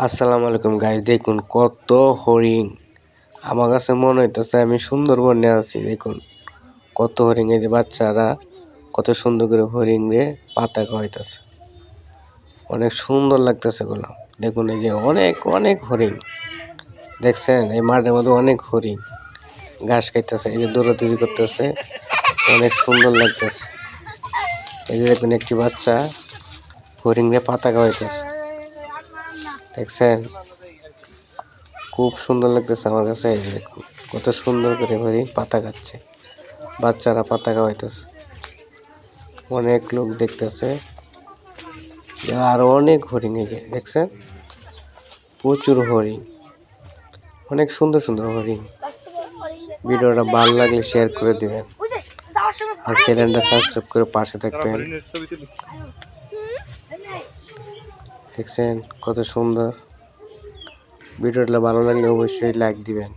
আসসালামু আলাইকুম গাইস, দেখুন কত হরিণ। আমার কাছে মনে হইতেছে আমি সুন্দরবনে আছি। দেখুন কত হরিণ, এই যে বাচ্চারা কত সুন্দর করে হরিণ রে পাতা খাওয়াইতেছে। অনেক সুন্দর লাগতেছে এগুলো। দেখুন এই যে অনেক অনেক হরিণ, দেখছেন এই মাঠের মধ্যে অনেক হরিণ ঘাস খাইতেছে, এই যে দৌড়াদৌড়ি করতেছে, অনেক সুন্দর লাগতেছে। এই যে দেখুন একটি বাচ্চা হরিণ রে পাতা খাওয়াইতেছে, দেখছেন খুব সুন্দর লাগতেছে আমার কাছে। এই যে দেখুন কত সুন্দর করে হরিণ পাতা খাচ্ছে, বাচ্চারা পাতা খাওয়াইতেছে, অনেক লোক দেখতেছে। আরো অনেক হরিণ, এই যে দেখছেন প্রচুর হরিণ, অনেক সুন্দর সুন্দর হরিণ। ভিডিওটা ভালো লাগলে শেয়ার করে দিবেন আর চ্যানেলটা সাবস্ক্রাইব করে পাশে থাকবেন। দেখছেন কত সুন্দর। ভিডিওটা ভালো লাগলে অবশ্যই লাইক দিবেন।